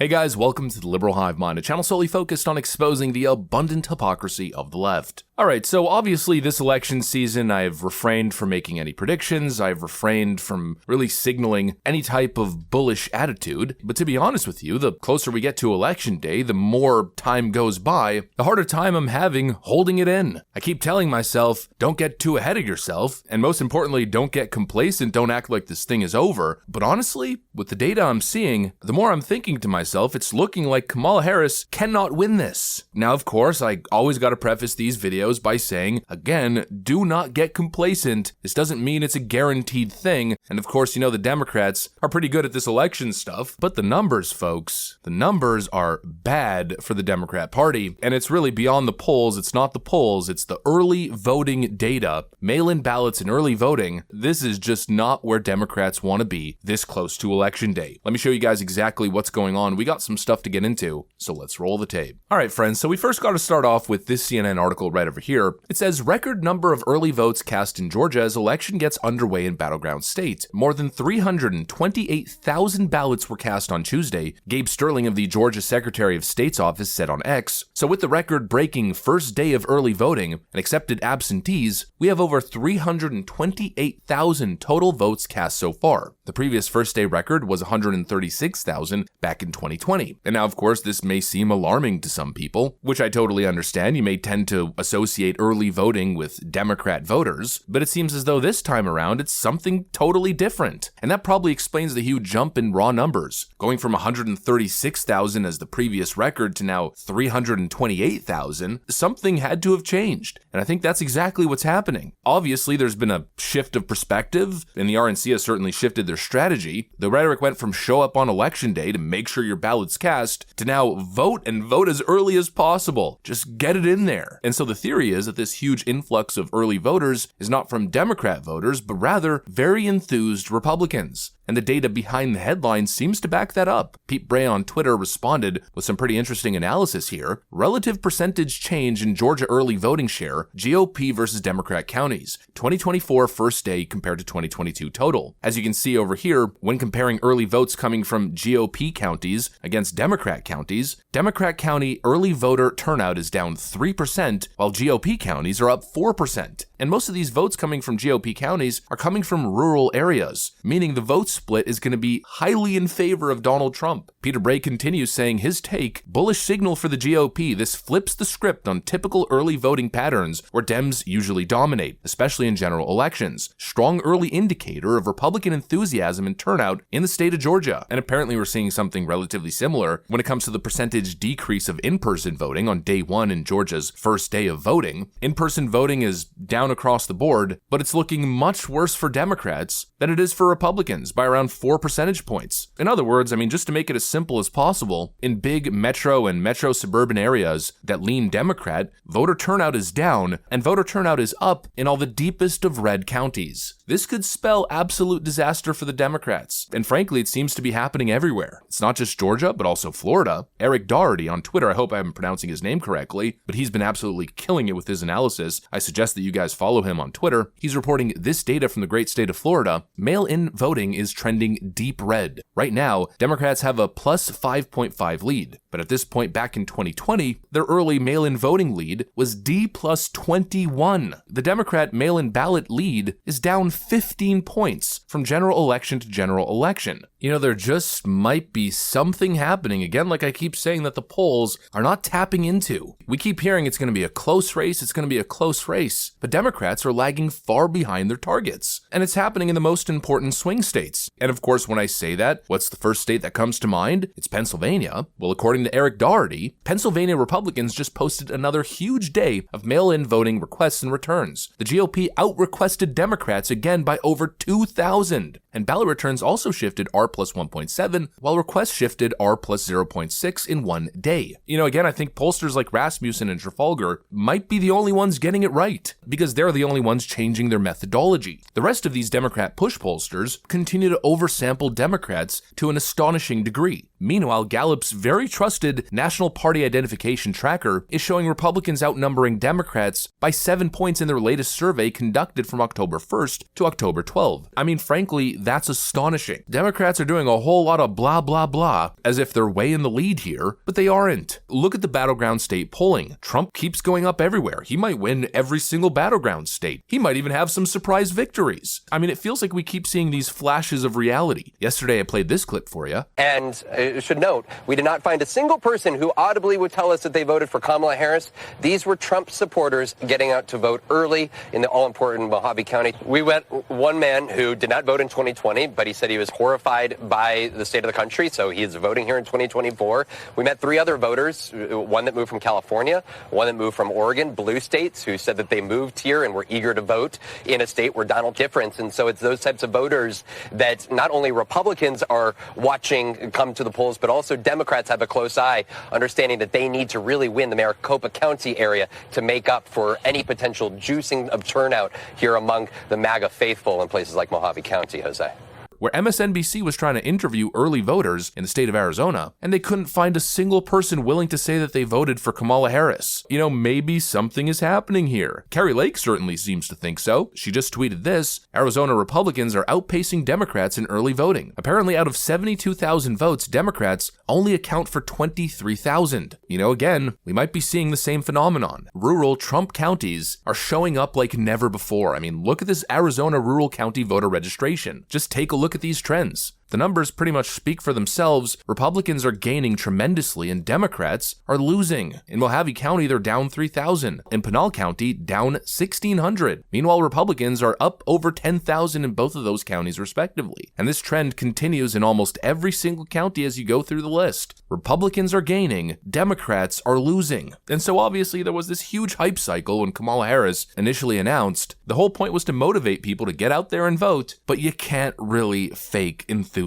Hey guys, welcome to the Liberal Hive Mind, a channel solely focused on exposing the abundant hypocrisy of the left. Alright, so obviously this election season I've refrained from making any predictions, I've refrained from really signaling any type of bullish attitude, but to be honest with you, the closer we get to election day, the more time goes by, the harder time I'm having holding it in. I keep telling myself, don't get too ahead of yourself, and most importantly, don't get complacent, don't act like this thing is over, but honestly, with the data I'm seeing, the more I'm thinking to myself, it's looking like Kamala Harris cannot win this. Now, of course, I always gotta preface these videos by saying, again, do not get complacent. This doesn't mean it's a guaranteed thing. And of course, you know, the Democrats are pretty good at this election stuff, but the numbers, folks, the numbers are bad for the Democrat Party. And it's really beyond the polls. It's not the polls. It's the early voting data, mail-in ballots and early voting. This is just not where Democrats want to be this close to election day. Let me show you guys exactly what's going on. We got some stuff to get into, so let's roll the tape. All right, friends, so we first got to start off with this CNN article right over here. It says, record number of early votes cast in Georgia as election gets underway in battleground state. More than 328,000 ballots were cast on Tuesday, Gabe Sterling of the Georgia Secretary of State's office said on X. So with the record-breaking first day of early voting and accepted absentees, we have over 328,000 total votes cast so far. The previous first day record was 136,000 back in 2020. And now, of course, this may seem alarming to some people, which I totally understand. You may tend to associate early voting with Democrat voters, but it seems as though this time around it's something totally different. And that probably explains the huge jump in raw numbers, going from 136,000 as the previous record to now 328,000. Something had to have changed. And I think that's exactly what's happening. Obviously, there's been a shift of perspective, and the RNC has certainly shifted their strategy. The rhetoric went from show up on election day to make sure your ballot's cast to now vote and vote as early as possible. Just get it in there. And so the theory is that this huge influx of early voters is not from Democrat voters, but rather very enthused Republicans. And the data behind the headline seems to back that up. Pete Bray on Twitter responded with some pretty interesting analysis here. Relative percentage change in Georgia early voting share, GOP versus Democrat counties, 2024 first day compared to 2022 total. As you can see over here, when comparing early votes coming from GOP counties against Democrat counties, Democrat county early voter turnout is down 3%, while GOP counties are up 4%. And most of these votes coming from GOP counties are coming from rural areas, meaning the vote split is going to be highly in favor of Donald Trump. Peter Bray continues saying his take, bullish signal for the GOP. This flips the script on typical early voting patterns where Dems usually dominate, especially in general elections. Strong early indicator of Republican enthusiasm and turnout in the state of Georgia. And apparently we're seeing something relatively similar when it comes to the percentage decrease of in-person voting on day one in Georgia's first day of voting. In-person voting is down across the board, but it's looking much worse for Democrats than it is for Republicans by around 4 percentage points. In other words, just to make it as simple as possible, in big metro and metro suburban areas that lean Democrat, voter turnout is down and voter turnout is up in all the deepest of red counties. This could spell absolute disaster for the Democrats, and frankly, it seems to be happening everywhere. It's not just Georgia, but also Florida. Eric Doherty on Twitter, I hope I'm pronouncing his name correctly, but he's been absolutely killing it with his analysis. I suggest that you guys follow him on Twitter. He's reporting this data from the great state of Florida. Mail-in voting is trending deep red. Right now, Democrats have a plus 5.5 lead, but at this point back in 2020, their early mail-in voting lead was D plus 21. The Democrat mail-in ballot lead is down 15 points from general election to general election. There just might be something happening, again, like I keep saying, that the polls are not tapping into. We keep hearing it's going to be a close race, but Democrats are lagging far behind their targets. And it's happening in the most important swing states. And of course, when I say that, what's the first state that comes to mind? It's Pennsylvania. Well, according to Eric Doherty, Pennsylvania Republicans just posted another huge day of mail-in voting requests and returns. The GOP out-requested Democrats again by over 2,000. And ballot returns also shifted R plus 1.7, while requests shifted R plus 0.6 in one day. Again, I think pollsters like Rasmussen and Trafalgar might be the only ones getting it right, because they're the only ones changing their methodology. The rest of these Democrat push pollsters continue continue to oversample Democrats to an astonishing degree. Meanwhile, Gallup's very trusted National Party Identification Tracker is showing Republicans outnumbering Democrats by 7 points in their latest survey conducted from October 1st to October 12th. I mean, frankly, that's astonishing. Democrats are doing a whole lot of blah blah blah as if they're way in the lead here, but they aren't. Look at the battleground state polling. Trump keeps going up everywhere. He might win every single battleground state. He might even have some surprise victories. I mean, it feels like we keep seeing these flashes of reality. Yesterday, I played this clip for you. And should note, we did not find a single person who audibly would tell us that they voted for Kamala Harris. These were Trump supporters getting out to vote early in the all-important Mojave County. We met one man who did not vote in 2020, but he said he was horrified by the state of the country, so he is voting here in 2024. We met 3 other voters, one that moved from California, one that moved from Oregon, blue states, who said that they moved here and were eager to vote in a state where Donald difference. And so it's those types of voters that not only Republicans are watching come to the polls, but also Democrats have a close eye, understanding that they need to really win the Maricopa County area to make up for any potential juicing of turnout here among the MAGA faithful in places like Mojave County, Jose. Where MSNBC was trying to interview early voters in the state of Arizona, and they couldn't find a single person willing to say that they voted for Kamala Harris. You know, maybe something is happening here. Kari Lake certainly seems to think so. She just tweeted this: Arizona Republicans are outpacing Democrats in early voting. Apparently, out of 72,000 votes, Democrats only account for 23,000. You know, again, we might be seeing the same phenomenon. Rural Trump counties are showing up like never before. I mean, look at this Arizona rural county voter registration. Just take a look at these trends. The numbers pretty much speak for themselves. Republicans are gaining tremendously and Democrats are losing. In Mojave County, they're down 3,000. In Pinal County, down 1,600. Meanwhile, Republicans are up over 10,000 in both of those counties respectively. And this trend continues in almost every single county as you go through the list. Republicans are gaining, Democrats are losing. And so obviously there was this huge hype cycle when Kamala Harris initially announced. The whole point was to motivate people to get out there and vote, but you can't really fake enthusiasm.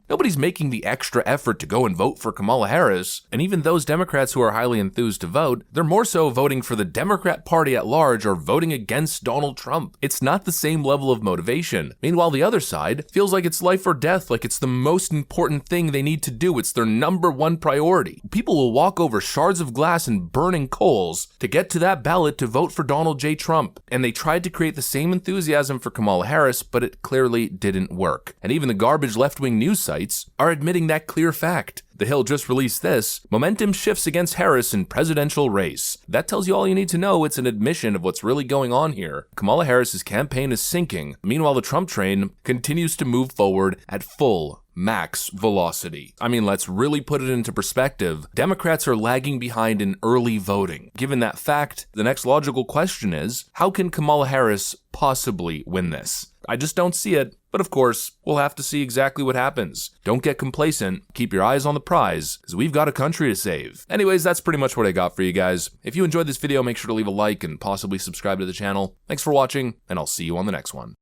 Nobody's making the extra effort to go and vote for Kamala Harris, and even those Democrats who are highly enthused to vote, they're more so voting for the Democrat Party at large or voting against Donald Trump. It's not the same level of motivation. Meanwhile, the other side feels like it's life or death, like it's the most important thing they need to do. It's their number one priority. People will walk over shards of glass and burning coals to get to that ballot to vote for Donald J. Trump. And they tried to create the same enthusiasm for Kamala Harris, but it clearly didn't work. And even the garbage left-wing news sites are admitting that clear fact. The Hill just released this: momentum shifts against Harris in presidential race. That tells you all you need to know. It's an admission of what's really going on here. Kamala Harris's campaign is sinking. Meanwhile, the Trump train continues to move forward at full max velocity. I mean, let's really put it into perspective. Democrats are lagging behind in early voting. Given that fact, the next logical question is, how can Kamala Harris possibly win this? I just don't see it. But of course, we'll have to see exactly what happens. Don't get complacent, keep your eyes on the prize, because we've got a country to save. Anyways, that's pretty much what I got for you guys. If you enjoyed this video, make sure to leave a like and possibly subscribe to the channel. Thanks for watching, and I'll see you on the next one.